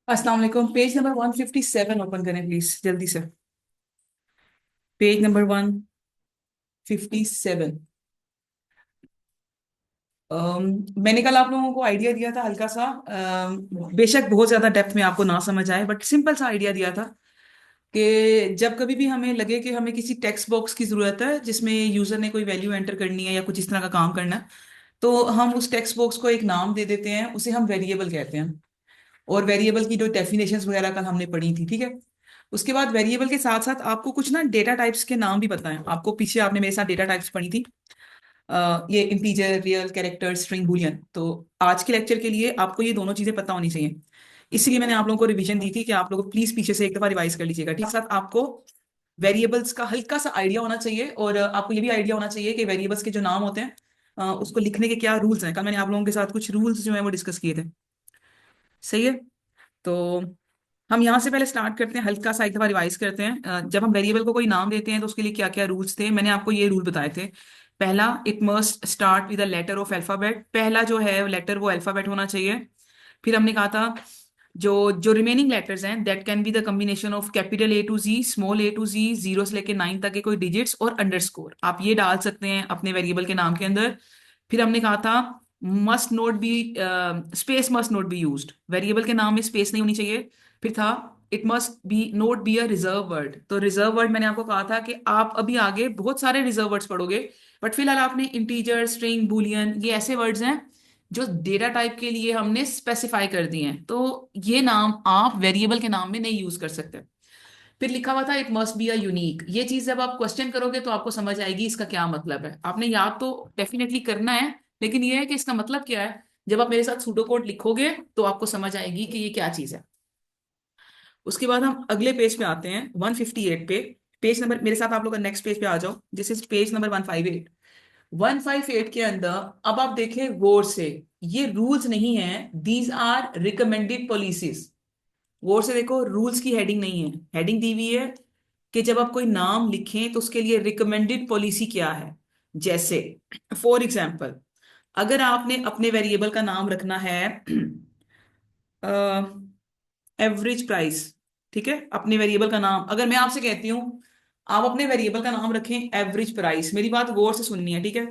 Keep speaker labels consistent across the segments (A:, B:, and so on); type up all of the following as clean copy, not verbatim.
A: अस्सलाम वालेकुम। Page number 157 open करें प्लीज, जल्दी से। Page number 157। मैंने कल आप लोगों को आइडिया दिया था हल्का सा, बेशक बहुत ज्यादा डेप्थ में आपको ना समझ आए, बट सिंपल सा आइडिया दिया था कि जब कभी भी हमें लगे कि हमें किसी टेक्स्ट बॉक्स की जरूरत है जिसमें यूजर ने कोई वैल्यू एंटर करनी है या कुछ इस तरह का काम करना है, तो हम उस टेक्स्ट बॉक्स को एक नाम दे देते हैं, उसे हम वेरिएबल कहते हैं। और वेरिएबल की जो डेफिनेशंस वगैरह कल हमने पढ़ी थी, ठीक है। उसके बाद वेरिएबल के साथ साथ आपको कुछ ना डेटा टाइप्स के नाम भी बताएं। आपको पीछे आपने मेरे साथ डेटा टाइप्स पढ़ी थी, ये integer, real, character, string, Boolean. तो आज के लेक्चर के लिए आपको ये दोनों चीजें पता होनी चाहिए। इसलिए मैंने आप लोगों को रिवीजन दी थी कि आप लोग प्लीज पीछे से एक दफा रिवाइज कर लीजिएगा, ठीक। साथ आपको वेरिएबल्स का हल्का सा आइडिया होना चाहिए, और आपको ये भी आइडिया होना चाहिए कि वेरिएबल्स के जो नाम होते हैं, उसको लिखने के क्या रूल्स हैं। कल मैंने आप लोगों के साथ कुछ रूल्स जो है वो डिस्कस किए थे। सही है। तो हम यहाँ से पहले स्टार्ट करते हैं, हल्का सा एक दफा रिवाइज करते हैं। जब हम वेरिएबल को कोई नाम देते हैं तो उसके लिए क्या क्या रूल्स थे, मैंने आपको ये रूल बताए थे। पहला, it must start with the letter of alphabet. पहला जो है लेटर वो अल्फाबेट होना चाहिए। फिर हमने कहा था जो जो रिमेनिंग लेटर्स हैं that can be the combination of capital A to G, small A to G, zero से लेके 9 तक के कोई डिजिट्स और अंडरस्कोर, आप ये डाल सकते हैं अपने वेरिएबल के नाम के अंदर। फिर हमने कहा था must not be, space must not be used, variable के नाम में स्पेस नहीं होनी चाहिए। फिर था it must be not be a reserve word. तो रिजर्व वर्ड मैंने आपको कहा था कि आप अभी आगे बहुत सारे रिजर्व वर्ड्स पढ़ोगे, बट फिलहाल आपने इंटीजर, स्ट्रिंग, बूलियन, ये ऐसे वर्ड्स हैं जो डेटा टाइप के लिए हमने स्पेसिफाई कर दिए हैं, तो ये नाम आप वेरिएबल के नाम में नहीं यूज कर सकते। फिर लिखा हुआ था it must be a unique. ये चीज जब आप क्वेश्चन करोगे तो आपको समझ आएगी इसका क्या मतलब है। आपने याद तो डेफिनेटली करना है, लेकिन ये है कि इसका मतलब क्या है। जब आप मेरे साथ सूडो कोड लिखोगे तो आपको समझ आएगी कि ये क्या चीज है। उसके बाद हम अगले पेज पे आते हैं, 158 पे। पेज नंबर मेरे साथ आप लोग नेक्स्ट पेज पे आ जाओ, दिस इज पेज नंबर 158। 158 के अंदर अब आप देखें गौर से, ये रूल्स नहीं है, दीज आर रिकमेंडेड पॉलिसीज। गौर से देखो, रूल्स की हेडिंग नहीं है, हेडिंग दी हुई है कि जब आप कोई नाम लिखें तो उसके लिए रिकमेंडेड पॉलिसी क्या है। जैसे फॉर एग्जाम्पल, अगर आपने अपने वेरिएबल का नाम रखना है एवरेज प्राइस, ठीक है। अपने वेरिएबल का नाम अगर मैं आपसे कहती हूँ आप अपने वेरिएबल का नाम रखें एवरेज प्राइस, मेरी बात गौर से सुननी है, ठीक है।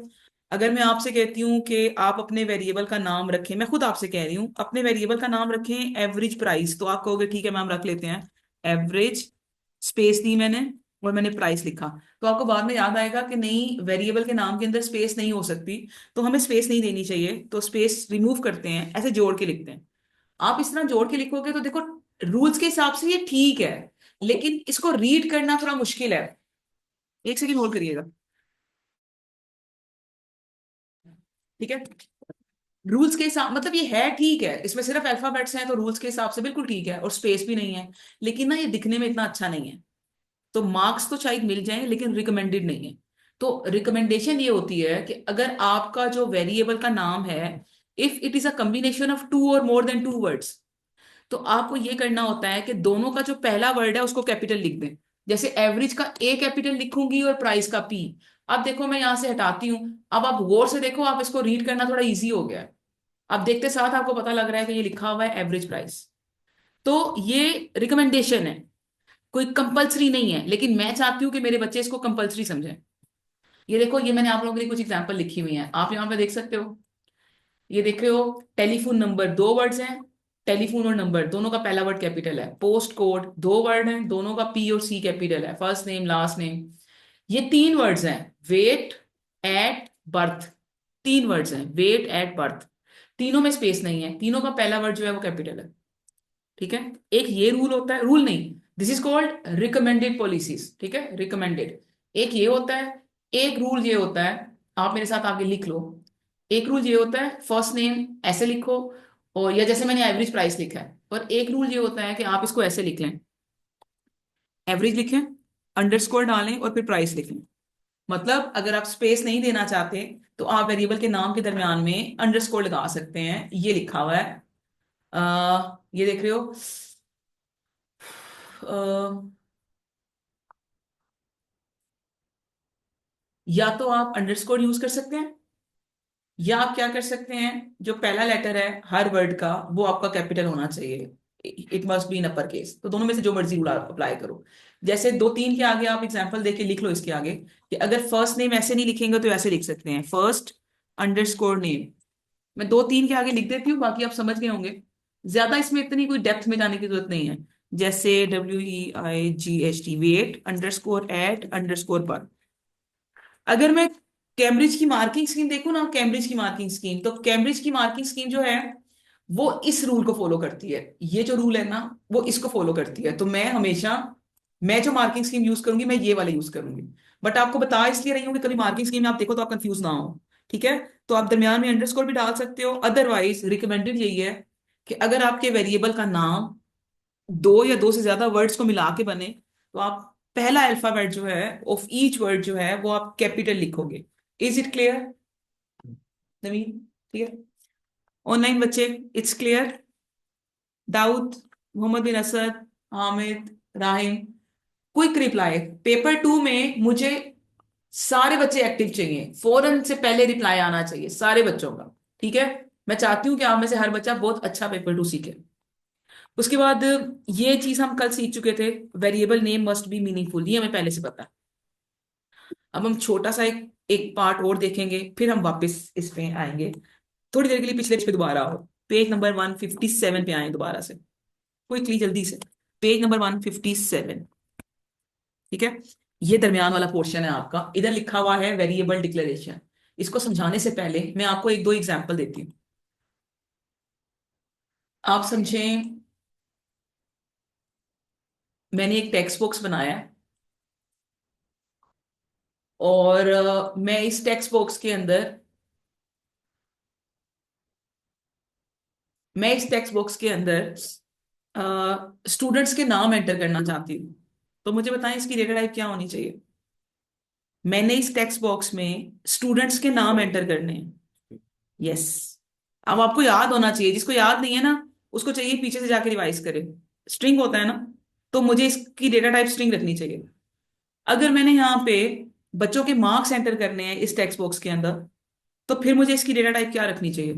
A: अगर मैं आपसे कहती हूँ कि आप अपने वेरिएबल का नाम रखें, मैं खुद आपसे कह रही हूँ अपने वेरिएबल का नाम रखें एवरेज प्राइस, तो आप कहोगे ठीक है मैम रख लेते हैं। एवरेज, स्पेस दी मैंने और मैंने प्राइस लिखा। तो आपको बाद में याद आएगा कि नहीं, वेरिएबल के नाम के अंदर स्पेस नहीं हो सकती, तो हमें स्पेस नहीं देनी चाहिए, तो स्पेस रिमूव करते हैं, ऐसे जोड़ के लिखते हैं। आप इस तरह जोड़ के लिखोगे तो देखो, रूल्स के हिसाब से ये ठीक है, लेकिन इसको रीड करना थोड़ा मुश्किल है। एक सेकंड होल्ड करिएगा, ठीक है। रूल्स के हिसाब मतलब ये है ठीक है, इसमें सिर्फ अल्फाबेट्स हैं तो रूल्स के हिसाब से बिल्कुल ठीक है और स्पेस भी नहीं है, लेकिन ना ये दिखने में इतना अच्छा नहीं है। तो मार्क्स तो शायद मिल जाए लेकिन रिकमेंडेड नहीं है। तो रिकमेंडेशन ये होती है कि अगर आपका जो वेरिएबल का नाम है, if it is a combination of two और मोर देन टू वर्ड्स, तो आपको ये करना होता है कि दोनों का जो पहला वर्ड है उसको कैपिटल लिख दें। जैसे एवरेज का ए कैपिटल लिखूंगी और प्राइस का पी। अब देखो मैं यहां से हटाती हूं, अब आप गौर से देखो, आप इसको रीड करना थोड़ा इजी हो गया है। अब देखते साथ आपको पता लग रहा है कि ये लिखा हुआ है एवरेज प्राइस। तो ये रिकमेंडेशन है, कोई कंपलसरी नहीं है, लेकिन मैं चाहती हूँ कि मेरे बच्चे इसको कंपलसरी समझें। ये देखो, ये मैंने आप लोगों के लिए कुछ एग्जांपल लिखी हुई है, आप यहाँ पे देख सकते हो। ये देख रहे हो, टेलीफोन नंबर, दो वर्ड्स हैं। टेलीफोन और नंबर दोनों का पहला वर्ड कैपिटल है। पोस्ट कोड, दो वर्ड हैं, दोनों का पी और सी कैपिटल है, फर्स्ट नेम लास्ट नेम। ये तीन वर्ड्स हैं, वेट, एट, बर्थ। तीन वर्ड्स हैं, वेट, एट, बर्थ। तीनों में स्पेस नहीं है, तीनों का पहला वर्ड जो है वो कैपिटल है, ठीक है। एक ये रूल होता है, रूल नहीं, this is called recommended policies, ठीक है, रिकमेंडेड। एक ये होता है, एक रूल ये होता है, आप मेरे साथ आगे लिख लो। एक रूल ये होता है फर्स्ट नेम ऐसे लिखो, और या जैसे मैंने एवरेज प्राइस लिखा है। और एक रूल ये होता है कि आप इसको ऐसे लिख लें, एवरेज लिखें, अंडरस्कोर डालें और फिर प्राइस लिखें। मतलब अगर आप स्पेस नहीं देना चाहते तो आप वेरिएबल के नाम के दरमियान में अंडरस्कोर लगा सकते हैं, ये लिखा हुआ है। ये देख रहे हो, या तो आप अंडरस्कोर यूज कर सकते हैं, या आप क्या कर सकते हैं, जो पहला लेटर है हर वर्ड का वो आपका कैपिटल होना चाहिए। It must be in upper case. तो दोनों में से जो मर्जी रूल अप्लाई करो। जैसे 2 3 के आगे आप एग्जाम्पल देके लिख लो इसके आगे, कि अगर फर्स्ट नेम ऐसे नहीं लिखेंगे तो ऐसे लिख सकते हैं, फर्स्ट अंडरस्कोर नेम। मैं 2 3 के आगे लिख देती हूँ, बाकी आप समझ गए होंगे। ज्यादा इसमें इतनी कोई डेप्थ में जाने की जरूरत नहीं है। जैसे WEIGHT, weight underscore eight underscore per. अगर मैं कैम्ब्रिज की मार्किंग स्कीम देखूं ना, कैम्ब्रिज की मार्किंग स्कीम, तो कैम्ब्रिज की मार्किंग स्कीम जो है वो इस रूल को फॉलो करती है। ये जो रूल है ना, वो इसको फॉलो करती है। तो मैं हमेशा, मैं जो मार्किंग स्कीम यूज करूंगी, मैं ये वाले यूज करूंगी। बट आपको बता इसलिए रही हूँ कि कभी मार्किंग स्कीम में आप देखो तो आप कंफ्यूज ना हो। ठीक है। तो आप दरमियान में अंडरस्कोर भी डाल सकते हो। अदरवाइज रिकमेंडेड यही है कि अगर आपके वेरिएबल का नाम 2 या 2 से ज्यादा वर्ड्स को मिला के बने, तो आप पहला अल्फाबेट जो है ऑफ ईच वर्ड जो है वो आप कैपिटल लिखोगे। Is it clear Naveen? Clear? Online बच्चे, it's clear? Dawood, Mohammad bin Asad, Hamid, Rahim, quick reply. Paper 2 में मुझे सारे बच्चे एक्टिव चाहिए, फौरन से पहले रिप्लाई आना चाहिए सारे बच्चों का। ठीक है। मैं चाहती हूँ कि आप में से हर बच्चा बहुत अच्छा पेपर 2 सीखे। उसके बाद ये चीज हम कल सीख चुके थे, variable name must be meaningful, ये हमें पहले से पता है। अब हम छोटा सा एक एक पार्ट और देखेंगे, फिर हम वापस इस पे आएंगे। थोड़ी देर के लिए पिछले पेज पे दोबारा आओ, पेज नंबर 157 पे आए दोबारा से, क्विकली जल्दी से। Page number 157। ठीक है। ये दरमियान वाला पोर्शन है आपका, इधर लिखा हुआ है वेरिएबल डिक्लेरेशन। इसको समझाने से पहले मैं आपको 1 2 एग्जाम्पल देती हूँ, आप समझें। मैंने एक टेक्स्ट बॉक्स बनाया है, और मैं इस टेक्स्ट बॉक्स के अंदर, मैं इस टेक्स्ट बॉक्स के अंदर स्टूडेंट्स के नाम एंटर करना चाहती हूँ। तो मुझे बताएं इसकी डेटा टाइप क्या होनी चाहिए। मैंने इस टेक्स्ट बॉक्स में स्टूडेंट्स के नाम एंटर करने हैं। यस। अब आपको याद होना चाहिए, जिसको याद नहीं है ना, उसको चाहिए पीछे से जाके रिवाइज करे। स्ट्रिंग होता है ना, तो मुझे इसकी डेटा टाइप स्ट्रिंग रखनी चाहिए। अगर मैंने यहाँ पे बच्चों के मार्क्स एंटर करने हैं इस टेक्स्ट बॉक्स के अंदर, तो फिर मुझे इसकी डेटा टाइप क्या रखनी चाहिए?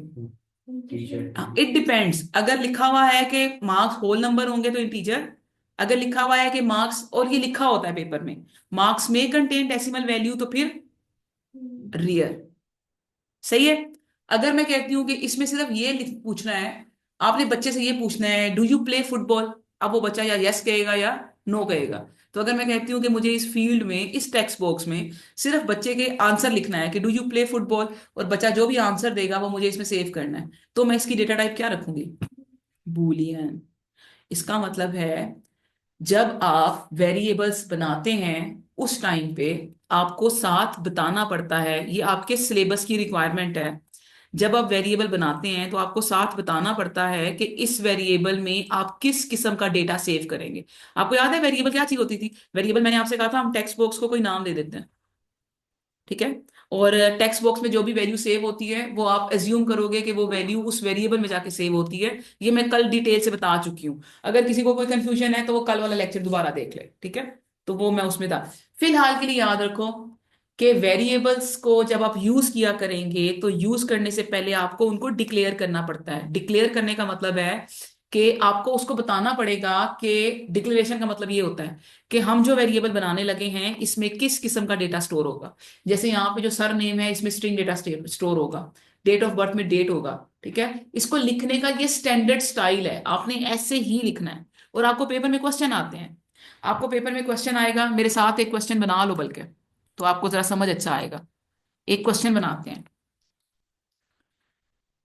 A: It depends. अगर लिखा हुआ है कि मार्क्स होल नंबर होंगे तो इंटीजर। अगर लिखा हुआ है कि मार्क्स, और ये लिखा होता है पेपर में, मार्क्स में कंटेन डेसिमल वैल्यू, तो फिर रियल। सही है। अगर मैं कहती हूँ कि इसमें सिर्फ ये पूछना है, आपने बच्चे से ये पूछना है डू यू प्ले फुटबॉल, अब वो बच्चा या यस कहेगा या नो कहेगा। तो अगर मैं कहती हूँ कि मुझे इस फील्ड में, इस टेक्स्ट बॉक्स में सिर्फ बच्चे के आंसर लिखना है कि डू यू प्ले फुटबॉल, और बच्चा जो भी आंसर देगा वो मुझे इसमें सेव करना है, तो मैं इसकी डेटा टाइप क्या रखूंगी? बूलियन। इसका मतलब है जब आप वेरिएबल्स बनाते हैं उस टाइम पे आपको साथ बताना पड़ता है, ये आपके सिलेबस की रिक्वायरमेंट है। जब आप वेरिएबल बनाते हैं तो आपको साथ बताना पड़ता है कि इस वेरिएबल में आप किस किस्म का डेटा सेव करेंगे। आपको याद है वेरिएबल क्या चीज होती थी? वेरिएबल, मैंने आपसे कहा था हम टेक्स्ट बॉक्स को कोई नाम दे देते हैं। ठीक है। और टेक्स्ट बॉक्स में जो भी वैल्यू सेव होती है वो आप एज्यूम करोगे कि वो वैल्यू उस वेरिएबल में जाके सेव होती है। ये मैं कल डिटेल से बता चुकी हूँ। अगर किसी को कोई कंफ्यूजन है तो वो कल वाला लेक्चर दोबारा देख ले। ठीक है। तो वो मैं उसमें था। फिलहाल के लिए याद रखो कि वेरिएबल्स को जब आप यूज किया करेंगे तो यूज करने से पहले आपको उनको डिक्लेयर करना पड़ता है। डिक्लेयर करने का मतलब है कि आपको उसको बताना पड़ेगा कि डिक्लेरेशन का मतलब ये होता है कि हम जो वेरिएबल बनाने लगे हैं इसमें किस किस्म का डेटा स्टोर होगा। जैसे यहाँ पे जो सर नेम है इसमें स्ट्रिंग डेटा स्टोर होगा, डेट ऑफ बर्थ में डेट होगा। ठीक है। इसको लिखने का ये स्टैंडर्ड स्टाइल है, आपने ऐसे ही लिखना है। और आपको पेपर में क्वेश्चन आते हैं, आपको पेपर में क्वेश्चन आएगा, मेरे साथ एक क्वेश्चन बना लो बल्कि, तो आपको जरा समझ अच्छा आएगा। एक क्वेश्चन बनाते हैं,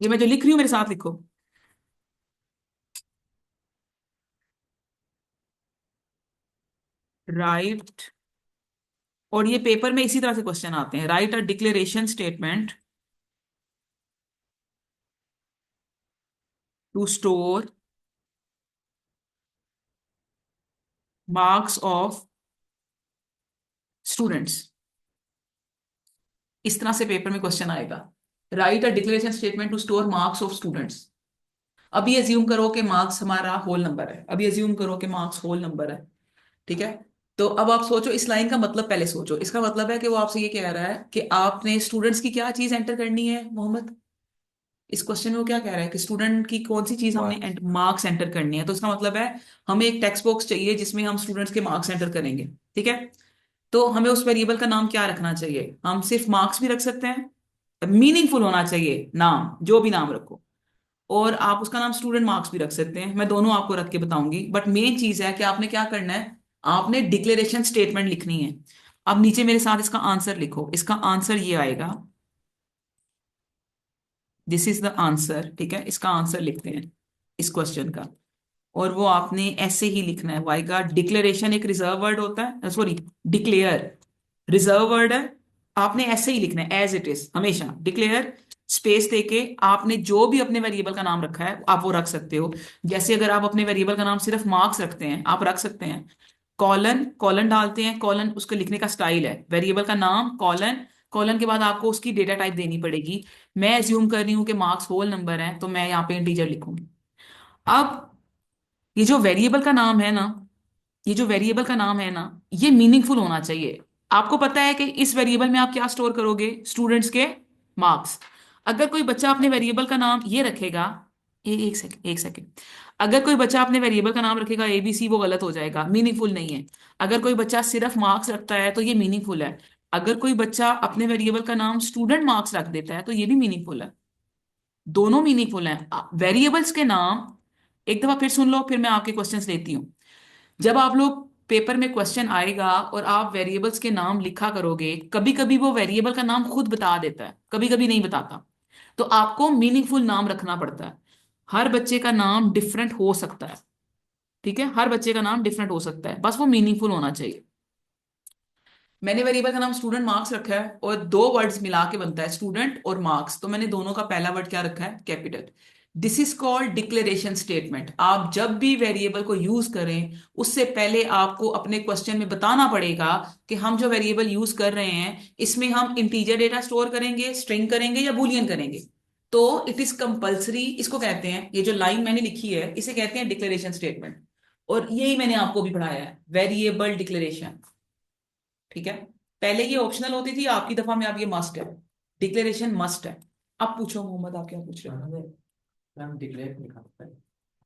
A: ये मैं जो लिख रही हूँ मेरे साथ लिखो। राइट, और ये पेपर में इसी तरह से क्वेश्चन आते हैं, write a declaration statement to store marks of students. इस तरह से पेपर में क्वेश्चन आएगा, write a declaration statement to store marks of students. अभी एज्यूम करो कि मार्क्स हमारा होल नंबर है, अभी एज्यूम करो कि मार्क्स होल नंबर है। ठीक है। तो अब आप सोचो इस लाइन का मतलब, पहले सोचो इसका मतलब है कि वो आपसे ये कह रहा है कि आपने स्टूडेंट्स की क्या चीज एंटर करनी है मोहम्मद? इस क्वेश्चन में वो क्या कह रहा है कि स्टूडेंट की कौन सी चीज हमने मार्क्स एंटर करनी है, तो इसका मतलब है हमें एक टेक्स्ट बॉक्स चाहिए जिसमें हम स्टूडेंट्स के मार्क्स एंटर करेंगे। ठीक है, तो हमें उस वेरिएबल का नाम क्या रखना चाहिए? हम सिर्फ मार्क्स भी रख सकते हैं, मीनिंगफुल होना चाहिए नाम, जो भी नाम रखो, और आप उसका नाम स्टूडेंट मार्क्स भी रख सकते हैं। मैं दोनों आपको रख के बताऊंगी, बट मेन चीज है कि आपने क्या करना है, आपने डिक्लेरेशन स्टेटमेंट लिखनी है। अब नीचे मेरे साथ इसका आंसर लिखो। इसका आंसर ये आएगा, दिस इज द आंसर। ठीक है, इसका आंसर लिखते हैं इस क्वेश्चन का। और वो आपने ऐसे ही लिखना है, वाई का डिक्लेरेशन एक रिजर्व वर्ड होता है, सॉरी, डिक्लेयर रिजर्व वर्ड है। आपने ऐसे ही लिखना है एज इट इज हमेशा, डिक्लेयर स्पेस देके आपने जो भी अपने वेरिएबल का नाम रखा है आप वो रख सकते हो। जैसे अगर आप अपने वेरिएबल का नाम सिर्फ मार्क्स रखते हैं, आप रख सकते हैं कॉलन, कॉलन डालते हैं, कॉलन उसको लिखने का स्टाइल है, वेरिएबल का नाम कॉलन, कॉलन के बाद आपको उसकी डेटा टाइप देनी पड़ेगी। मैं एज्यूम कर रही हूँ कि मार्क्स होल नंबर है, तो मैं यहाँ पे इंटीजर लिखूंगी। अब ये जो वेरिएबल का नाम है ना, ये जो वेरिएबल का नाम है ना, ये मीनिंगफुल होना चाहिए। आपको पता है कि इस वेरिएबल में आप क्या स्टोर करोगे? स्टूडेंट्स के मार्क्स। अगर कोई बच्चा अपने वेरिएबल का नाम ये रखेगा, एक सेकंड, एक सेकंड, अगर कोई बच्चा अपने वेरिएबल का नाम रखेगा एबीसी, वो गलत हो जाएगा, मीनिंगफुल नहीं है। अगर कोई बच्चा सिर्फ मार्क्स रखता है तो ये मीनिंगफुल है। अगर कोई बच्चा अपने वेरिएबल का नाम स्टूडेंट मार्क्स रख देता है तो ये भी मीनिंगफुल है। दोनों मीनिंगफुल हैं वेरिएबल्स के नाम। एक दफा फिर सुन लो, फिर मैं आपके क्वेश्चंस लेती हूँ। जब आप लोग पेपर में क्वेश्चन आएगा और आप वेरिएबल्स के नाम लिखा करोगे, कभी कभी वो वेरिएबल का नाम खुद बता देता है, कभी कभी नहीं बताता, तो आपको मीनिंगफुल नाम रखना पड़ता है। हर बच्चे का नाम डिफरेंट हो सकता है। ठीक है, हर बच्चे का नाम डिफरेंट हो सकता है, बस वो मीनिंगफुल होना चाहिए। मैंने वेरिएबल का नाम स्टूडेंट मार्क्स रखा है और दो वर्ड्स मिला के बनता है स्टूडेंट और मार्क्स, तो मैंने दोनों का पहला वर्ड क्या रखा है? Capital. This is called declaration statement. आप जब भी वेरिएबल को यूज करें उससे पहले आपको अपने क्वेश्चन में बताना पड़ेगा कि हम जो वेरिएबल यूज कर रहे हैं इसमें हम इंटीजर डेटा स्टोर करेंगे, स्ट्रिंग करेंगे या बूलियन करेंगे। तो इट इज कंपल्सरी, इसको कहते हैं, ये जो लाइन मैंने लिखी है इसे कहते हैं डिक्लेरेशन स्टेटमेंट। और यही मैंने आपको भी पढ़ाया है, वेरिएबल डिक्लेरेशन। ठीक है, पहले ये ऑप्शनल होती थी, आपकी दफा में अब ये मस्ट है, डिक्लेरेशन मस्ट है। अब पूछो मोहम्मद, आप क्या पूछ रहे हो?
B: मैम डिक्लेयर लिखा होता है।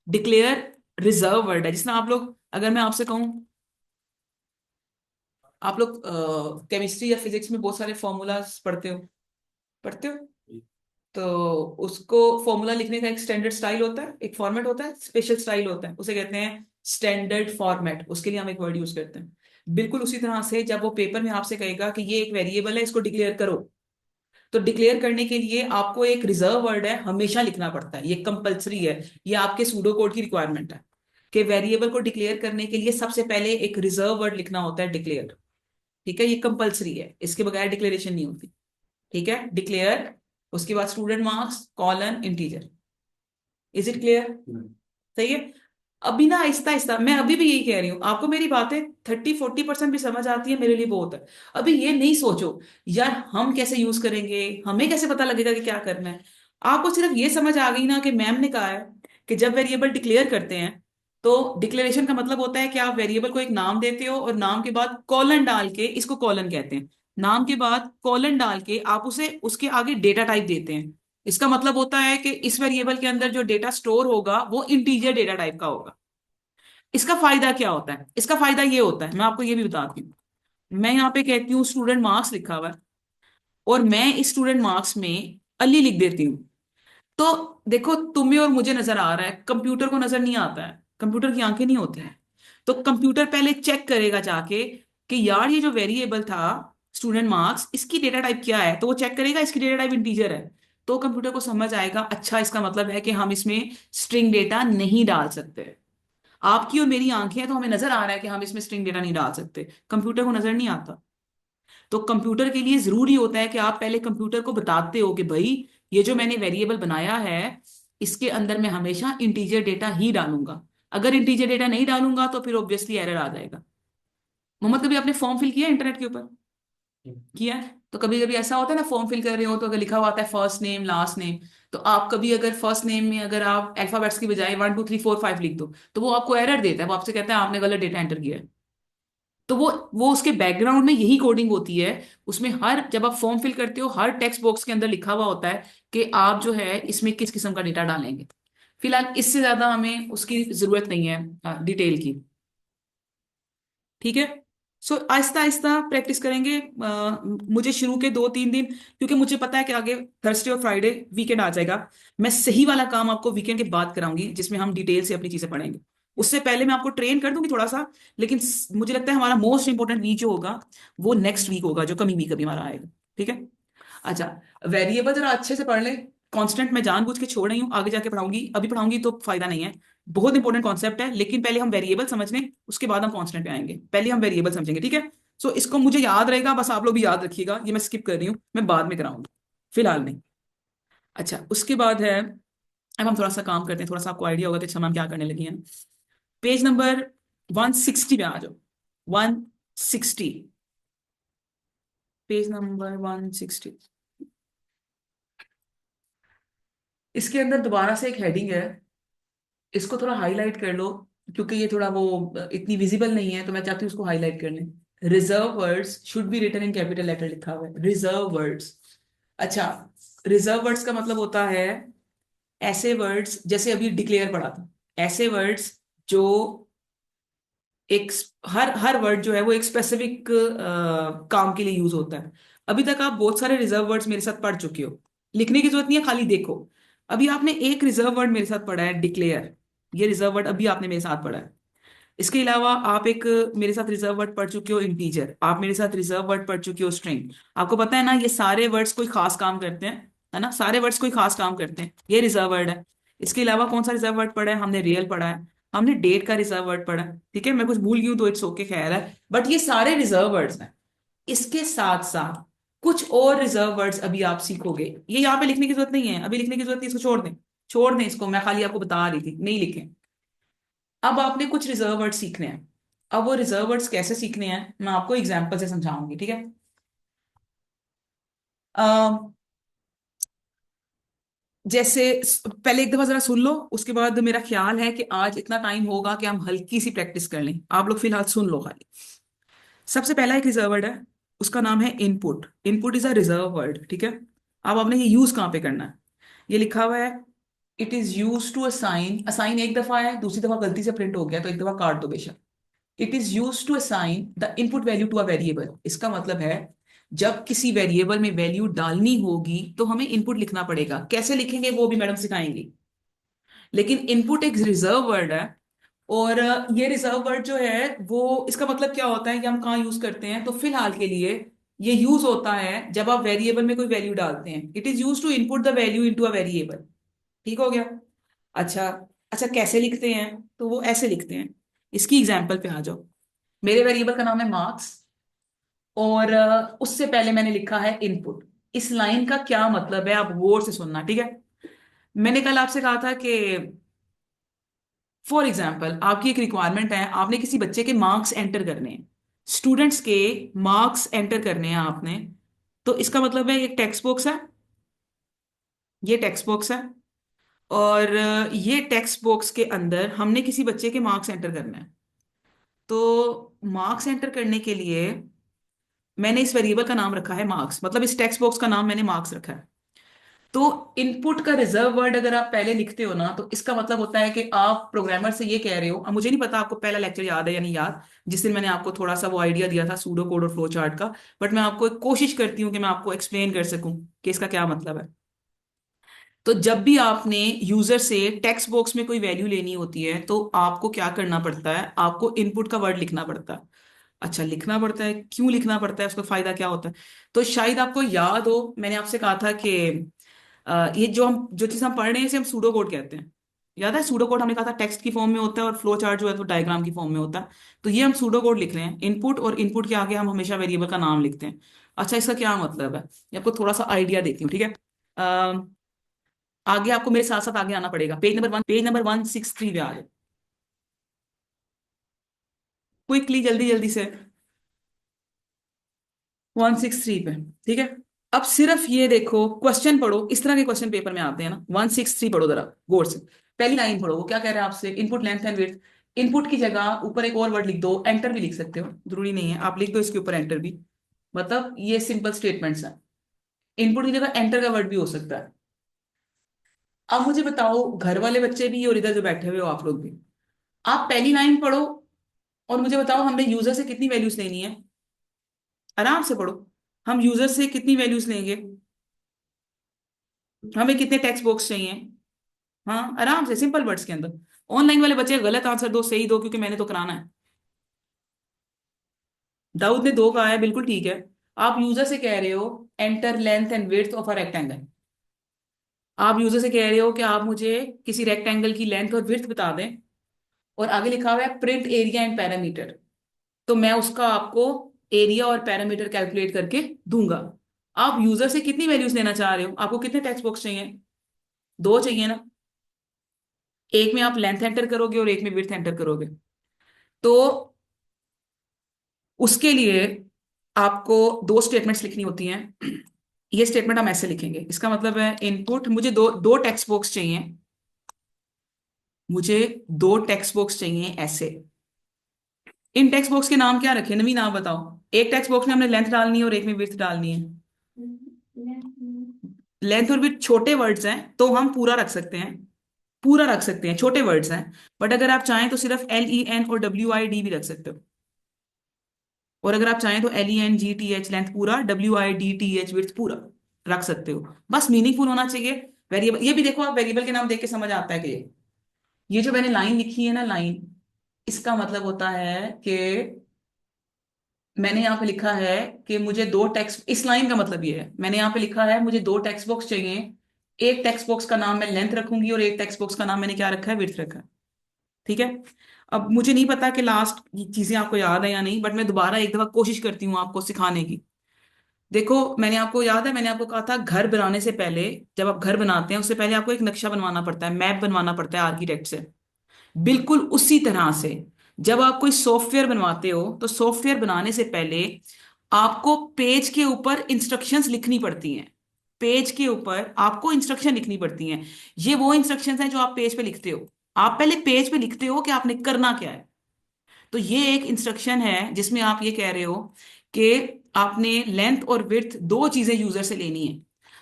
A: डिक्लेयर रिजर्व वर्ड है, जिसमें आप लोग, अगर मैं आपसे कहूं, आप लोग केमिस्ट्री या फिजिक्स में बहुत सारे फॉर्मूलाज पढ़ते हो, पढ़ते हो, तो उसको फॉर्मूला लिखने का एक स्टैंडर्ड स्टाइल होता है, एक फॉर्मेट होता है, स्पेशल स्टाइल होता है, उसे कहते हैं स्टैंडर्ड फॉर्मेट। उसके लिए हम एक वर्ड यूज करते हैं। बिल्कुल उसी तरह से जब वो पेपर में आपसे कहेगा कि ये एक वेरिएबल है, इसको डिक्लेयर करो, तो डिक्लेयर करने के लिए आपको एक रिजर्व वर्ड है हमेशा लिखना पड़ता है, ये कंपलसरी है, ये आपके सूडो कोड की रिक्वायरमेंट है कि वेरिएबल को डिक्लेयर करने के लिए सबसे पहले एक रिजर्व वर्ड लिखना होता है, डिक्लेयर। ठीक है, ये कंपलसरी है, इसके बगैर डिक्लेरेशन नहीं होती। ठीक है, डिक्लेयर, उसके बाद student marks, colon, integer. Is it clear? सही है। अभी ना आहिस्ता आहिस्ता, मैं अभी भी यही कह रही हूँ आपको, मेरी बातें 30-40% भी समझ आती है, मेरे लिए बहुत है। अभी ये नहीं सोचो यार हम कैसे यूज करेंगे, हमें कैसे पता लगेगा कि क्या करना है। आपको सिर्फ ये समझ आ गई ना कि मैम ने कहा है कि जब वेरिएबल डिक्लेयर करते हैं तो डिक्लेरेशन का मतलब होता है कि आप वेरिएबल को एक नाम देते हो और नाम के बाद कॉलन डाल के, इसको कॉलन कहते हैं, नाम के बाद कॉलन डाल के आप उसे उसके आगे डेटा टाइप देते हैं। इसका मतलब होता है कि इस वेरिएबल के अंदर जो डेटा स्टोर होगा वो इंटीजर डेटा टाइप का होगा। इसका फायदा क्या होता है? इसका फायदा ये होता है, मैं आपको ये भी बताती हूँ। मैं यहाँ पे कहती हूँ स्टूडेंट मार्क्स लिखा हुआ है और मैं इस स्टूडेंट मार्क्स में अली लिख देती हूँ, तो देखो तुम्हें और मुझे नजर आ रहा है, कंप्यूटर को नजर नहीं आता है, कंप्यूटर की आंखें नहीं होती हैं। तो कंप्यूटर पहले चेक करेगा जाके कि यार ये जो वेरिएबल था स्टूडेंट मार्क्स, इसकी डेटा टाइप क्या है, तो वो चेक करेगा इसकी डेटा टाइप इंटीजर है। तो कंप्यूटर को समझ आएगा, अच्छा इसका मतलब है कि हम इसमें स्ट्रिंग डेटा नहीं डाल सकते। आपकी और मेरी आंखें हैं तो हमें नजर आ रहा है कि हम इसमें स्ट्रिंग डेटा नहीं डाल सकते, कंप्यूटर को नजर नहीं आता। तो कंप्यूटर के लिए जरूरी होता है कि आप पहले कंप्यूटर को बताते हो कि भाई ये जो मैंने वेरिएबल बनाया है इसके अंदर मैं हमेशा इंटीजर डेटा ही डालूंगा। अगर इंटीजर डेटा नहीं डालूंगा तो फिर ऑब्वियसली एरर आ जाएगा। मोहम्मद, कभी आपने फॉर्म फिल किया है इंटरनेट के ऊपर? किया है? तो कभी कभी ऐसा होता है ना, फॉर्म फिल कर रहे हो तो अगर लिखा हुआ आता है फर्स्ट नेम लास्ट नेम, तो आप कभी अगर फर्स्ट नेम में अगर आप अल्फाबेट्स की बजाय 1 2 3 4 5 लिख दो तो वो आपको एरर देता है, वो आपसे कहता है आपने गलत डेटा एंटर किया है। तो वो उसके बैकग्राउंड में यही कोडिंग होती है। उसमें हर जब आप फॉर्म फिल करते हो हर टेक्स्ट बॉक्स के अंदर लिखा हुआ होता है कि आप जो है इसमें किस किस्म का डेटा डालेंगे। फिलहाल इससे ज्यादा हमें उसकी जरूरत नहीं है डिटेल की। ठीक है। सो आहिस्ता आहिस्ता प्रैक्टिस करेंगे। मुझे शुरू के 2-3 दिन, क्योंकि मुझे पता है कि आगे थर्सडे और फ्राइडे वीकेंड आ जाएगा, मैं सही वाला काम आपको वीकेंड के बाद कराऊंगी जिसमें हम डिटेल से अपनी चीजें पढ़ेंगे। उससे पहले मैं आपको ट्रेन कर दूंगी थोड़ा सा। लेकिन मुझे लगता है हमारा मोस्ट इंपॉर्टेंट वीक जो होगा वो नेक्स्ट वीक होगा, जो कमिंग वीक अभी हमारा आएगा। ठीक है। अच्छा, वेरिएबल जरा अच्छे से पढ़ ले। कांस्टेंट मैं जानबूझ के छोड़ रही हूँ, आगे जाके पढ़ाऊंगी, अभी पढ़ाऊंगी तो फायदा नहीं है। बहुत इंपॉर्टेंट कॉन्सेप्ट है, लेकिन पहले हम वेरिएबल समझ लें, उसके बाद हम कांस्टेंट पे आएंगे। पहले हम वेरिएबल समझेंगे, ठीक है। सो इसको मुझे याद रहेगा, बस आप लोग भी याद रखिएगा, ये मैं स्किप कर रही हूँ, मैं बाद में कराऊंगी, फिलहाल नहीं। अच्छा, उसके बाद है, अब हम थोड़ा सा काम करते हैं, थोड़ा सा आपको आइडिया होगा कि अच्छा मैम क्या करने लगी है। पेज नंबर 160 पे आ जाओ। 160, पेज नंबर 160। इसके अंदर दोबारा से एक हेडिंग है, इसको थोड़ा हाईलाइट कर लो, क्योंकि ये थोड़ा वो इतनी विजिबल नहीं है, तो मैं चाहती हूँ उसको हाईलाइट कर लें। Reserve words should be written in capital letter लिखा हुआ है, रिजर्व वर्ड्स। अच्छा, रिजर्व वर्ड्स का मतलब होता है ऐसे वर्ड्स, जैसे अभी डिक्लेयर पढ़ा था, ऐसे वर्ड्स जो एक, हर हर वर्ड जो है वो एक स्पेसिफिक काम के लिए यूज होता है। अभी तक आप बहुत सारे रिजर्व वर्ड्स मेरे साथ पढ़ चुके हो, लिखने की जरूरत नहीं है, खाली देखो। अभी आपने एक रिजर्व वर्ड मेरे साथ पढ़ा है, डिक्लेयर। ये रिजर्व वर्ड अभी आपने मेरे साथ पढ़ा है। इसके अलावा आप एक मेरे साथ रिजर्व वर्ड पढ़ चुके हो, इंटीजर। आप मेरे साथ रिजर्व वर्ड पढ़ चुके हो, स्ट्रिंग। आपको पता है ना, ये सारे वर्ड्स कोई खास काम करते हैं, है ना, सारे वर्ड्स कोई खास काम करते हैं, ये रिजर्व वर्ड है। इसके अलावा कौन सा रिजर्व वर्ड पढ़ा है हमने? रियल पढ़ा है, हमने डेट का रिजर्व वर्ड पढ़ा है। ठीक है, मैं कुछ भूल गई हूँ तो इट्स ओके, खैर है, बट ये सारे रिजर्व वर्ड्स हैं। इसके साथ साथ कुछ और रिजर्व वर्ड्स अभी आप सीखोगे, ये यहाँ पे लिखने की जरूरत नहीं है, अभी लिखने की जरूरत नहीं, इसको छोड़ दें। छोड़ दें इसको, मैं खाली आपको बता रही थी, नहीं लिखें। अब आपने कुछ रिजर्व वर्ड सीखने हैं। अब वो रिजर्व वर्ड्स कैसे सीखने हैं मैं आपको एग्जांपल से समझाऊंगी, ठीक है। अ, जैसे पहले एक दफा जरा सुन लो, उसके बाद मेरा ख्याल है कि आज इतना टाइम होगा कि हम हल्की सी प्रैक्टिस कर लें। आप लोग फिलहाल सुन लो खाली। सबसे पहला एक रिजर्व वर्ड है, उसका नाम है input. Input is a reserve word, ठीक है। अब आपने ये यूज कहाँ पे करना है? ये लिखा हुआ है, it is use to assign. Assign एक दफा है, दूसरी दफा गलती से प्रिंट हो गया तो एक दफा काट दो बेशक। It is use to assign the input value to a variable. इसका मतलब है जब किसी वेरिएबल में वैल्यू डालनी होगी तो हमें इनपुट लिखना पड़ेगा। कैसे लिखेंगे वो भी मैडम सिखाएंगी, लेकिन इनपुट एक रिजर्व वर्ड है। और ये रिजर्व वर्ड जो है वो, इसका मतलब क्या होता है कि हम कहाँ यूज करते हैं, तो फिलहाल के लिए ये यूज होता है जब आप वेरिएबल में कोई वैल्यू डालते हैं। It is use to input the value into a variable. ठीक हो गया। अच्छा, अच्छा कैसे लिखते हैं? तो वो ऐसे लिखते हैं, इसकी एग्जाम्पल पे आ जाओ। मेरे वेरिएबल का नाम है मार्क्स, और उससे पहले मैंने लिखा है इनपुट। इस लाइन का क्या मतलब है आप गौर से सुनना, ठीक है। मैंने कल आपसे कहा था कि फॉर एग्जाम्पल आपकी एक रिक्वायरमेंट है, आपने किसी बच्चे के मार्क्स एंटर करने हैं, स्टूडेंट्स के मार्क्स एंटर करने हैं आपने। तो इसका मतलब है एक टेक्स्ट बॉक्स है, ये टेक्स्ट बॉक्स है, और ये टेक्स्ट बॉक्स के अंदर हमने किसी बच्चे के मार्क्स एंटर करना है। तो मार्क्स एंटर करने के लिए मैंने इस वेरिएबल का नाम रखा है मार्क्स, मतलब इस टेक्स्ट बॉक्स का नाम मैंने मार्क्स रखा है। तो इनपुट का रिजर्व वर्ड अगर आप पहले लिखते हो ना, तो इसका मतलब होता है कि आप प्रोग्रामर से ये कह रहे हो। अब मुझे नहीं पता आपको पहला लेक्चर याद है या नहीं याद, जिस दिन मैंने आपको थोड़ा सा वो आइडिया दिया था सूडो कोड और फ्लो चार्ट का। बट मैं आपको एक कोशिश करती हूँ कि मैं आपको एक्सप्लेन कर सकूं कि इसका क्या मतलब है। तो जब भी आपने यूजर से टेक्स्ट बॉक्स में कोई वैल्यू लेनी होती है तो आपको क्या करना पड़ता है? आपको इनपुट का वर्ड लिखना पड़ता है। अच्छा, लिखना पड़ता है, क्यों लिखना पड़ता है, उसका फायदा क्या होता है? तो शायद आपको याद हो, मैंने आपसे कहा था कि ये जो चीज हम पढ़ रहे हैं इसे हम सूडो कोड कहते हैं। याद है, सूडो कोड हमने कहा था टेक्स्ट की फॉर्म में होता है और फ्लो चार्ट जो है तो डायग्राम की फॉर्म में होता है। तो ये हम सूडो कोड लिख रहे हैं इनपुट, और इनपुट के आगे हम हमेशा वेरिएबल का नाम लिखते हैं। अच्छा, इसका क्या मतलब है, ये आपको थोड़ा सा आइडिया देती हूँ, ठीक है। आगे आपको मेरे साथ साथ आगे आना पड़ेगा, पेज नंबर 163 पे आ जाए, क्विकली, जल्दी जल्दी से। 163 पे, ठीक है। अब सिर्फ ये देखो, क्वेश्चन पढ़ो, इस तरह के क्वेश्चन पेपर में आते हैं ना। 163 पढ़ो जरा गौर से। पहली लाइन पढ़ो, वो क्या कह रहा है आपसे? Input length and width. Input की जगह ऊपर एक और वर्ड लिख दो, एंटर भी लिख सकते हो, जरूरी नहीं है आप लिख दो इसके ऊपर एंटर भी। मतलब ये सिंपल स्टेटमेंट्स हैं। इनपुट की जगह एंटर का वर्ड भी हो सकता है। अब मुझे बताओ, घर वाले बच्चे भी और इधर जो बैठे हुए हो आप लोग भी, आप पहली लाइन पढ़ो और मुझे बताओ हमने यूजर से कितनी वैल्यूज लेनी है। आराम से पढ़ो। हम यूजर से कितनी वैल्यूज लेंगे, हमें कितने टेक्स्ट बॉक्स चाहिए। हाँ आराम से सिंपल वर्ड्स के अंदर। ऑनलाइन वाले बच्चे गलत आंसर दो, सही दो, क्योंकि मैंने तो कराना है। दाऊद ने दो कहा है, बिल्कुल ठीक है। आप यूजर से कह रहे हो enter length and width of a rectangle. आप यूजर से कह रहे हो कि आप मुझे किसी रेक्टेंगल की लेंथ और विड्थ बता दें, और आगे लिखा हुआ है प्रिंट एरिया एंड पैरामीटर। तो मैं उसका आपको एरिया और पैरामीटर कैलकुलेट करके दूंगा। आप यूजर से कितनी वैल्यूज लेना चाह रहे हो, आपको कितने टेक्स्ट बॉक्स चाहिए। दो चाहिए ना। एक में आप लेंथ एंटर करोगे और एक में विड्थ एंटर करोगे। तो उसके लिए आपको दो स्टेटमेंट्स लिखनी होती हैं। ये स्टेटमेंट हम ऐसे लिखेंगे, इसका मतलब है इनपुट, मुझे दो दो टेक्स्ट बॉक्स चाहिए। मुझे दो टेक्स्ट बॉक्स चाहिए ऐसे। इन टेक्स्ट बॉक्स के नाम क्या रखे, नवी नाम बताओ। एक टेक्स्ट बॉक्स में हमने लेंथ डालनी है और एक में विड्थ डालनी है। लेंथ और विड्थ छोटे वर्ड्स हैं तो हम पूरा रख सकते हैं। पूरा रख सकते हैं, छोटे वर्ड्स हैं। बट अगर आप चाहें तो सिर्फ LEN और WID भी रख सकते हो। और अगर आप चाहें तो LENGTH लेंथ पूरा, WIDTH विड्थ पूरा रख सकते हो। बस मीनिंगफुल होना चाहिए। वेरिएबल, ये भी देखो आप वेरिएबल के नाम देख के समझ आता है कि ये जो मैंने लाइन लिखी है ना, लाइन, इसका मतलब होता है कि मैंने यहाँ पे लिखा है कि मुझे दो टेक्स्ट, इस लाइन का मतलब ये है, मैंने यहाँ पे लिखा है मुझे दो टेक्स्ट बॉक्स चाहिए। एक टेक्स्ट बॉक्स का नाम मैं लेंथ रखूंगी और एक टेक्स्ट बॉक्स का नाम मैंने क्या रखा है, विड्थ रखा है। ठीक है। अब मुझे नहीं पता कि लास्ट चीजें आपको याद है या नहीं, बट मैं दोबारा एक दफा कोशिश करती हूँ आपको सिखाने की। देखो मैंने आपको याद है, मैंने आपको कहा था घर बनाने से पहले, जब आप घर बनाते हैं उससे पहले आपको एक नक्शा बनवाना पड़ता है, मैप बनवाना पड़ता है आर्किटेक्ट से। बिल्कुल उसी तरह से जब आप कोई सॉफ्टवेयर बनवाते हो तो सॉफ्टवेयर बनाने से पहले आपको पेज के ऊपर इंस्ट्रक्शंस लिखनी पड़ती हैं। पेज के ऊपर आपको इंस्ट्रक्शन लिखनी पड़ती हैं। ये वो इंस्ट्रक्शंस हैं जो आप पेज पे लिखते हो। आप पहले पेज पे लिखते हो कि आपने करना क्या है। तो ये एक इंस्ट्रक्शन है जिसमें आप ये कह रहे हो कि आपने लेंथ और विड्थ दो चीजें यूजर से लेनी है।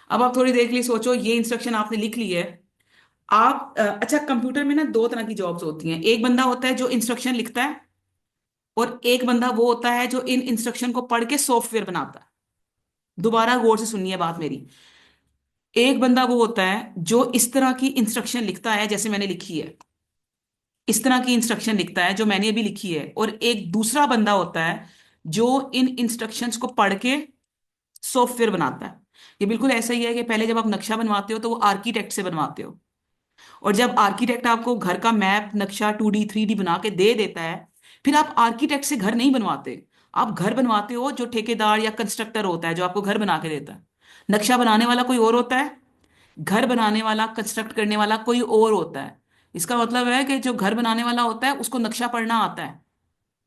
A: अब आप थोड़ी देर के लिए सोचो, ये इंस्ट्रक्शन आपने लिख ली है। आप अच्छा, कंप्यूटर में ना दो तरह की जॉब्स होती हैं। एक बंदा होता है जो इंस्ट्रक्शन लिखता है, और एक बंदा वो होता है जो इन इंस्ट्रक्शन को पढ़ के सॉफ्टवेयर बनाता है। दोबारा गौर से सुनिए बात मेरी। एक बंदा वो होता है जो इस तरह की इंस्ट्रक्शन लिखता है जैसे मैंने लिखी है, इस तरह की इंस्ट्रक्शन लिखता है जो मैंने अभी लिखी है। और एक दूसरा बंदा होता है जो इन इंस्ट्रक्शंस को पढ़ के सॉफ्टवेयर बनाता है। ये बिल्कुल ऐसा ही है कि पहले जब आप नक्शा बनवाते हो तो वो आर्किटेक्ट से बनवाते हो। और जब आर्किटेक्ट आपको घर का मैप नक्शा 2D 3D बना के दे देता है, फिर आप आर्किटेक्ट से घर नहीं बनवाते। आप घर बनवाते हो जो ठेकेदार या कंस्ट्रक्टर होता है जो आपको घर बना के देता है। नक्शा बनाने वाला कोई और होता है, घर बनाने वाला कंस्ट्रक्ट करने वाला कोई और होता है। इसका मतलब है कि जो घर बनाने वाला होता है उसको नक्शा पढ़ना आता है।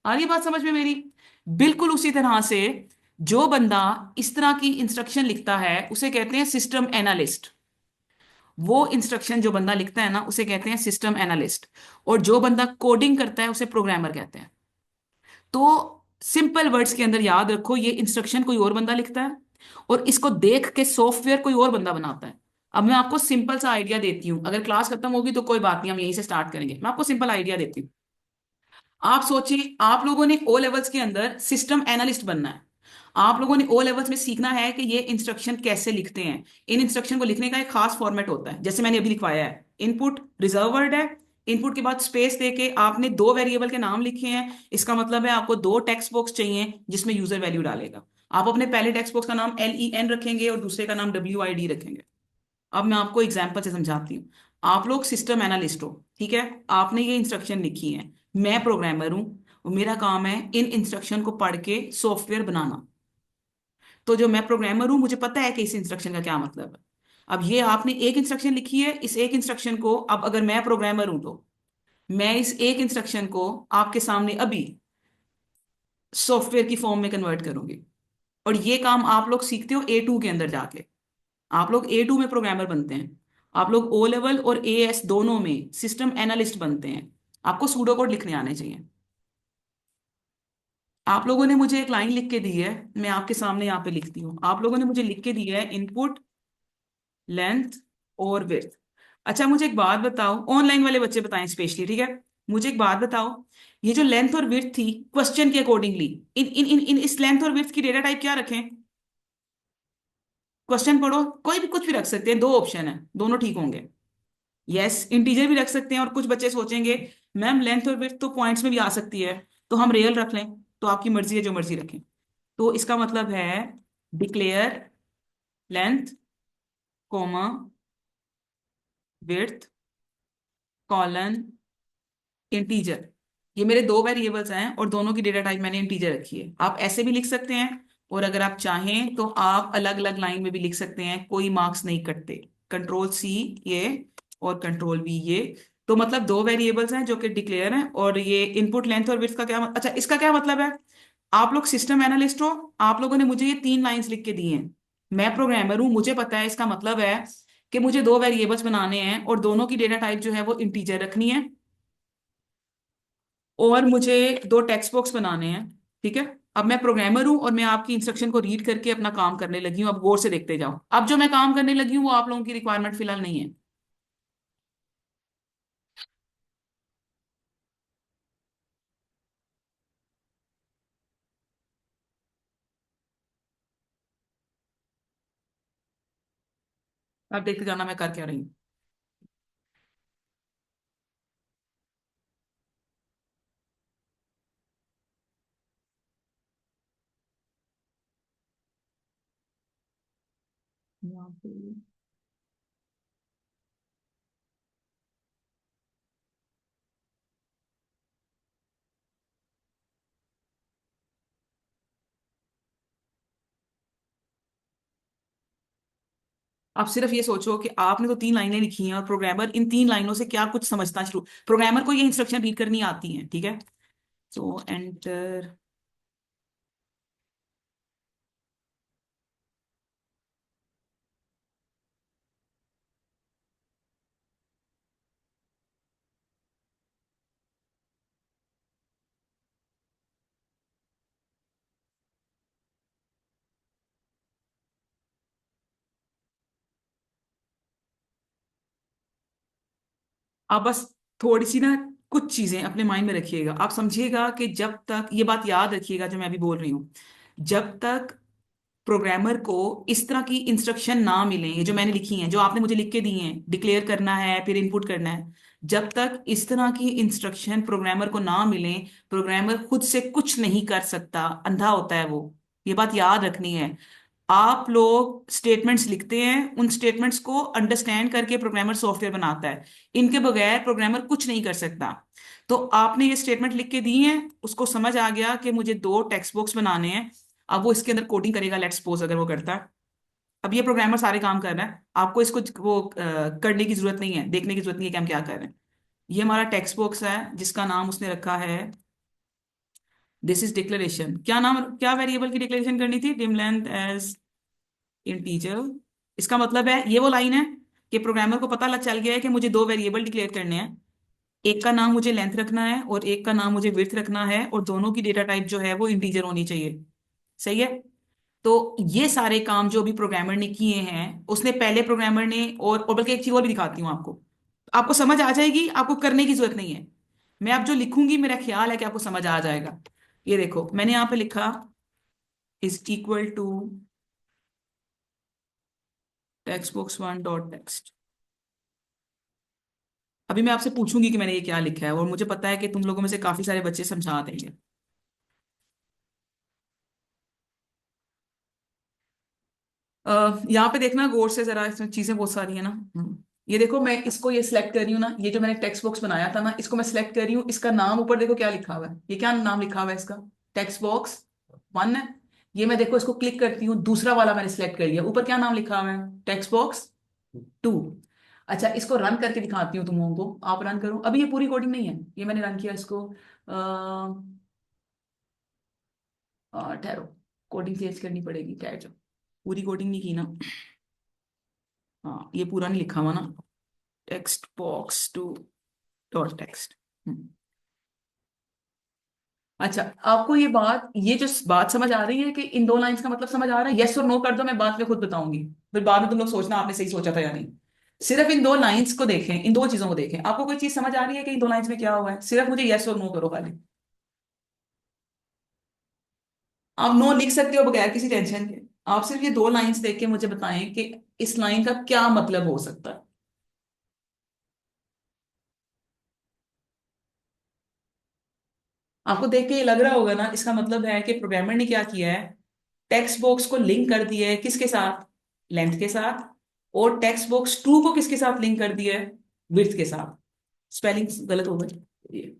A: आ रही है बात समझ में मेरी। बिल्कुल उसी तरह से जो बंदा इस तरह की इंस्ट्रक्शन लिखता है उसे कहते हैं सिस्टम एनालिस्ट। वो इंस्ट्रक्शन जो बंदा लिखता है ना उसे कहते हैं सिस्टम एनालिस्ट। और जो बंदा कोडिंग करता है उसे प्रोग्रामर कहते हैं। तो सिंपल वर्ड्स के अंदर याद रखो, ये इंस्ट्रक्शन कोई और बंदा लिखता है और इसको देख के सॉफ्टवेयर कोई और बंदा बनाता है। अब मैं आपको सिंपल सा आइडिया देती हूँ, अगर क्लास खत्म होगी तो कोई बात नहीं, हम यहीं से स्टार्ट करेंगे। मैं आपको सिंपल आइडिया देती हूँ। आप सोचिए, आप लोगों ने ओ लेवल्स के अंदर सिस्टम एनालिस्ट बनना है। आप लोगों ने ओ लेवल्स में सीखना है कि ये इंस्ट्रक्शन कैसे लिखते हैं। इन इंस्ट्रक्शन को लिखने का एक खास फॉर्मेट होता है, जैसे मैंने अभी लिखवाया है। इनपुट रिजर्व वर्ड है। इनपुट के बाद स्पेस देके आपने दो वेरिएबल के नाम लिखे हैं, इसका मतलब है आपको दो टेक्स्ट बॉक्स चाहिए जिसमें यूजर वैल्यू डालेगा। आप अपने पहले टेक्स्ट बॉक्स का नाम LEN रखेंगे और दूसरे का नाम WID रखेंगे। अब मैं आपको एग्जाम्पल से समझाती हूँ। आप लोग सिस्टम एनालिस्ट हो, ठीक है। आपने ये इंस्ट्रक्शन लिखी है। मैं प्रोग्रामर हूँ और मेरा काम है इन इंस्ट्रक्शन को पढ़ के सॉफ्टवेयर बनाना। तो जो मैं प्रोग्रामर हूँ मुझे पता है कि इस इंस्ट्रक्शन का क्या मतलब है। अब ये आपने एक इंस्ट्रक्शन लिखी है, इस एक इंस्ट्रक्शन को अब अगर मैं प्रोग्रामर हूं तो मैं इस एक इंस्ट्रक्शन को आपके सामने अभी सॉफ्टवेयर की फॉर्म में कन्वर्ट करूंगी। और ये काम आप लोग सीखते हो A2 के अंदर जाके। आप लोग A2 में प्रोग्रामर बनते हैं। आप लोग O लेवल और AS दोनों में सिस्टम एनालिस्ट बनते हैं। आपको सूडो कोड लिखने आने चाहिए। आप लोगों ने मुझे एक लाइन लिख के दी है, मैं आपके सामने यहाँ पे लिखती हूँ। आप लोगों ने मुझे लिख के दिया है इनपुट लेंथ और विड्थ। अच्छा मुझे एक बात बताओ, ऑनलाइन वाले बच्चे बताएं स्पेशली, ठीक है। मुझे एक बात बताओ, ये जो लेंथ और विड्थ थी क्वेश्चन के अकॉर्डिंगली, इन इन इन इन इस लेंथ और विड्थ की डेटा टाइप क्या रखें? क्वेश्चन पढ़ो, कोई भी कुछ भी रख सकते हैं, दो ऑप्शन है, दोनों ठीक होंगे। यस, इंटीजर भी रख सकते हैं, और कुछ बच्चे सोचेंगे मैम लेंथ और विड्थ तो पॉइंट्स में भी आ सकती है, तो हम रियल रख लें। तो आपकी मर्जी है, जो मर्जी रखें। तो इसका मतलब है declare length comma width colon integer. ये मेरे दो वेरिएबल्स हैं और दोनों की डेटा टाइप मैंने इंटीजर रखी है। आप ऐसे भी लिख सकते हैं, और अगर आप चाहें तो आप अलग अलग लाइन में भी लिख सकते हैं, कोई मार्क्स नहीं कटते। कंट्रोल सी ये और कंट्रोल वी ये। तो मतलब दो वेरिएबल्स हैं जो कि डिक्लेयर हैं, और ये इनपुट लेंथ और विड्थ का क्या अच्छा इसका क्या मतलब है? आप लोग सिस्टम एनालिस्ट हो, आप लोगों ने मुझे ये तीन लाइंस लिख के दी हैं। मैं प्रोग्रामर हूं, मुझे पता है इसका मतलब है कि मुझे दो वेरिएबल्स बनाने हैं और दोनों की डेटा टाइप जो है वो इंटीजर रखनी है, और मुझे दो टेक्स्ट बॉक्स बनाने हैं। ठीक है। अब मैं प्रोग्रामर हूं और मैं आपकी इंस्ट्रक्शन को रीड करके अपना काम करने लगी हूं, अब गौर से देखते जाओ। अब जो मैं काम करने लगी हूँ वो आप लोगों की रिक्वायरमेंट फिलहाल नहीं है। अब देखते जाना मैं कर क्या रही हूँ। यहाँ पे आप सिर्फ ये सोचो कि आपने तो तीन लाइनें लिखी हैं, और प्रोग्रामर इन तीन लाइनों से क्या कुछ समझना शुरू, प्रोग्रामर को ये इंस्ट्रक्शन रीड करनी आती है, ठीक है। तो एंटर। आप बस थोड़ी सी ना कुछ चीजें अपने माइंड में रखिएगा। आप समझिएगा कि जब तक, ये बात याद रखिएगा जो मैं अभी बोल रही हूँ, जब तक प्रोग्रामर को इस तरह की इंस्ट्रक्शन ना मिले, ये जो मैंने लिखी हैं, जो आपने मुझे लिख के दी हैं, डिक्लेयर करना है फिर इनपुट करना है, जब तक इस तरह की इंस्ट्रक्शन प्रोग्रामर को ना मिले, प्रोग्रामर खुद से कुछ नहीं कर सकता, अंधा होता है वो। ये बात याद रखनी है। आप लोग स्टेटमेंट्स लिखते हैं, उन स्टेटमेंट्स को अंडरस्टैंड करके प्रोग्रामर सॉफ्टवेयर बनाता है, इनके बगैर प्रोग्रामर कुछ नहीं कर सकता। तो आपने ये स्टेटमेंट लिख के दी है, उसको समझ आ गया कि मुझे दो टेक्स्ट बॉक्स बनाने हैं। अब वो इसके अंदर कोडिंग करेगा, लेट्स सपोज अगर वो करता है। अब ये प्रोग्रामर सारे काम कर रहा है, आपको इसको वो करने की जरूरत नहीं है, देखने की जरूरत नहीं है कि हम क्या कर रहे हैं। ये हमारा टेक्स्ट बॉक्स है जिसका नाम उसने रखा है दिस इज डिक्लेरेशन। क्या नाम, क्या वेरिएबल की डिक्लेरेशन करनी थी? Dim length as integer. इसका मतलब है ये वो लाइन है कि प्रोग्रामर को पता लग चल गया है कि मुझे दो वेरिएबल डिक्लेयर करने हैं, एक का नाम मुझे लेंथ रखना है और एक का नाम मुझे विड्थ रखना है, और दोनों की डेटा टाइप जो है वो इंटीजर होनी चाहिए। सही है। तो ये सारे काम जो अभी प्रोग्रामर ने किए हैं, उसने पहले प्रोग्रामर ने, और बल्कि एक चीज और भी दिखाती हूँ आपको, आपको समझ आ जाएगी, आपको करने की जरूरत नहीं है। मैं अब जो लिखूंगी मेरा ख्याल है कि आपको समझ आ जाएगा। ये देखो मैंने यहाँ पे लिखा is equal to text box one dot text. अभी मैं आपसे पूछूंगी कि मैंने ये क्या लिखा है, और मुझे पता है कि तुम लोगों में से काफी सारे बच्चे समझा देंगे। यहाँ पे देखना गौर से जरा, इसमें चीजें बहुत सारी है ना। ये देखो मैं इसको ये सिलेक्ट कर रही हूँ ना, ये जो मैंने टेक्स्ट बॉक्स बनाया था ना, इसको मैं सिलेक्ट कर रही हूँ, इसका नाम ऊपर देखो क्या लिखा हुआ है, ये क्या नाम लिखा हुआ है इसका? टेक्स्ट बॉक्स वन है। ये मैं देखो इसको क्लिक करती हूँ, दूसरा वाला मैंने सिलेक्ट कर लिया, ऊपर क्या नाम लिखा हुआ है? Text box two. अच्छा इसको रन करके दिखाती हूँ तुम लोगों को, आप रन करो। अभी ये पूरी कोडिंग नहीं है, ये मैंने रन किया इसको। ठहरो, कोडिंग चेंज करनी पड़ेगी, ठहर जाओ। पूरी कोडिंग नहीं की ना। हाँ ये पूरा नहीं लिखा हुआ ना, text box to dot text. अच्छा, आपको ये जो बात समझ आ रही है कि इन दो लाइंस का मतलब समझ आ रहा है? यस और नो कर दो, मैं बाद में खुद बताऊंगी। फिर बाद में तुम लोग सोचना आपने सही सोचा था या नहीं। सिर्फ इन दो लाइंस को देखें, इन दो चीजों को देखें, आपको कोई चीज समझ आ रही है कि इन दो लाइंस में क्या हुआ है? सिर्फ मुझे यस और नो करो खाली। आप नो लिख सकते हो बगैर किसी टेंशन के। आप सिर्फ ये दो लाइंस देख के मुझे बताएं कि इस लाइन का क्या मतलब हो सकता है। आपको देख के ये लग रहा होगा ना, इसका मतलब है कि प्रोग्रामर ने क्या किया है, टेक्स्ट बॉक्स को लिंक कर दिया है किसके साथ? लेंथ के साथ। और टेक्स्ट बॉक्स टू को किसके साथ लिंक कर दिया है? विड्थ के साथ। स्पेलिंग गलत हो गई ये।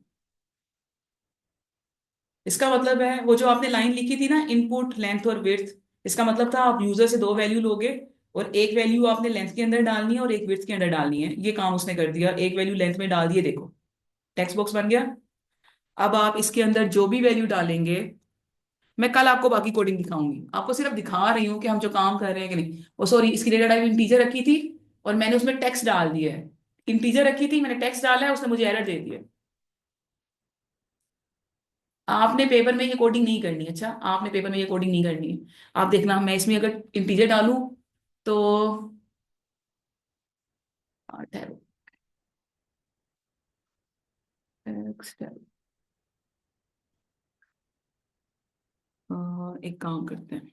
A: इसका मतलब है वो जो आपने लाइन लिखी थी ना, इनपुट लेंथ और विड्थ, इसका मतलब था आप यूजर से दो वैल्यू लोगे, और एक वैल्यू आपने लेंथ के अंदर डालनी है और एक विड्थ के अंदर डालनी है। ये काम उसने कर दिया, एक वैल्यू लेंथ में डाल दिए, देखो टेक्स्ट बॉक्स बन गया। अब आप इसके अंदर जो भी वैल्यू डालेंगे, मैं कल आपको बाकी कोडिंग दिखाऊंगी, आपको सिर्फ दिखा रही हूँ कि हम जो काम कर रहे हैं कि नहीं। ओ सॉरी, इसकी डेटा टाइप इंटीजर रखी थी और मैंने उसमें टेक्स्ट डाल दिया है। इंटीजर रखी थी, मैंने टेक्स्ट डाला है, उसने मुझे एरर दे दिया। आपने पेपर में ये कोडिंग नहीं करनी, अच्छा आपने पेपर में ये कोडिंग नहीं करनी है। आप देखना, मैं इसमें अगर इंटीजर डालूं तो 8 है। text है। एक काम करते हैं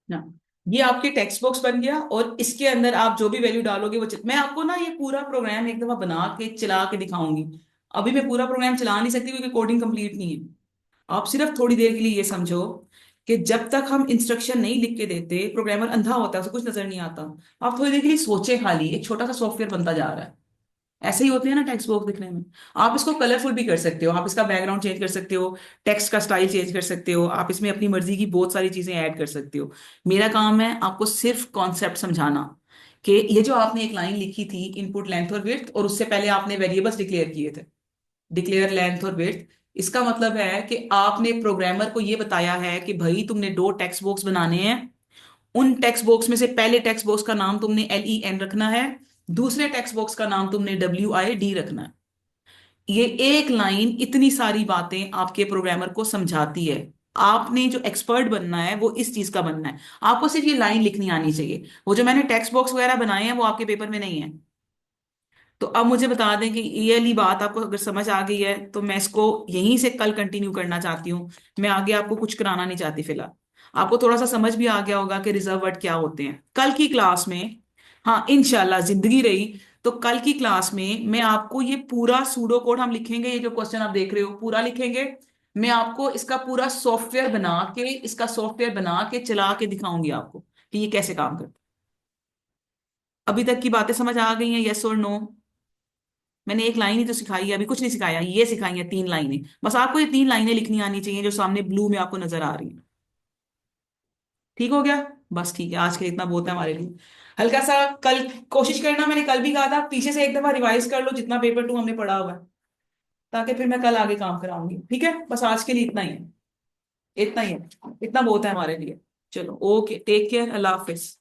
A: ना, ये आपके टेक्स्ट बॉक्स बन गया और इसके अंदर आप जो भी वैल्यू डालोगे वो मैं आपको ना ये पूरा प्रोग्राम एक दफा बना के चला के दिखाऊंगी। अभी मैं पूरा प्रोग्राम चला नहीं सकती क्योंकि कोडिंग कंप्लीट नहीं है। आप सिर्फ थोड़ी देर के लिए ये समझो कि जब तक हम इंस्ट्रक्शन नहीं लिख के देते, प्रोग्रामर अंधा होता है, उसे कुछ नजर नहीं आता। आप थोड़ी देर के लिए सोचे, खाली एक छोटा सा सॉफ्टवेयर बनता जा रहा है। ऐसे ही होते हैं ना टेक्स्ट बॉक्स दिखने में। आप इसको कलरफुल भी कर सकते हो, आप इसका बैकग्राउंड चेंज कर सकते हो, टेक्स्ट का स्टाइल चेंज कर सकते हो, आप इसमें अपनी मर्जी की बहुत सारी चीजें ऐड कर सकते हो। मेरा काम है आपको सिर्फ कॉन्सेप्ट समझाना कि ये जो आपने एक लाइन लिखी थी, इनपुट लेंथ और विड्थ, और उससे पहले आपने वेरिएबल्स डिक्लेयर किए थे, डिक्लेयर लेंथ और विड्थ। इसका मतलब है कि आपने प्रोग्रामर को ये बताया है कि भाई तुमने दो टेक्स्ट बॉक्स बनाने हैं। उन टेक्स्ट बॉक्स में से पहले टेक्स्ट बॉक्स का नाम तुमने LEN रखना है, दूसरे टेक्स्ट बॉक्स का नाम तुमने WID रखना है। ये एक लाइन इतनी सारी बातें आपके प्रोग्रामर को समझाती है। आपने जो एक्सपर्ट बनना है वो इस चीज का बनना है। आपको सिर्फ ये लाइन लिखनी आनी चाहिए। वो जो मैंने टेक्स्ट बॉक्स वगैरह बनाए हैं वो आपके पेपर में नहीं है। तो अब मुझे बता दें कि ये वाली बात आपको अगर समझ आ गई है तो मैं इसको यहीं से कल कंटिन्यू करना चाहती हूँ। मैं आगे आपको कुछ कराना नहीं चाहती फिलहाल। आपको थोड़ा सा समझ भी आ गया होगा कि रिजर्व वर्ड क्या होते हैं। कल की क्लास में, हाँ इंशाल्लाह जिंदगी रही तो कल की क्लास में मैं आपको ये पूरा सूडो कोड हम लिखेंगे, ये जो क्वेश्चन आप देख रहे हो पूरा लिखेंगे। मैं आपको इसका पूरा सॉफ्टवेयर बना के, इसका सॉफ्टवेयर बना के चला के दिखाऊंगी आपको कि ये कैसे काम करता है। अभी तक की बातें समझ आ गई हैं, यस और नो? मैंने एक लाइन ही तो सिखाई है, अभी कुछ नहीं सिखाया, ये सिखाई है 3 लाइनें। बस आपको ये 3 लाइनें लिखनी आनी चाहिए जो सामने ब्लू में आपको नजर आ रही है। ठीक हो गया? बस ठीक है, आज के लिए इतना बहुत है हमारे लिए। हल्का सा कल कोशिश करना, मैंने कल भी कहा था पीछे से एक दफा रिवाइज कर लो जितना पेपर 2 हमने पढ़ा हुआ है, ताकि फिर मैं कल आगे काम कराऊंगी। ठीक है, बस आज के लिए इतना ही है। इतना ही है, इतना बहुत है हमारे लिए। चलो ओके, टेक केयर, अल्लाह हाफिज।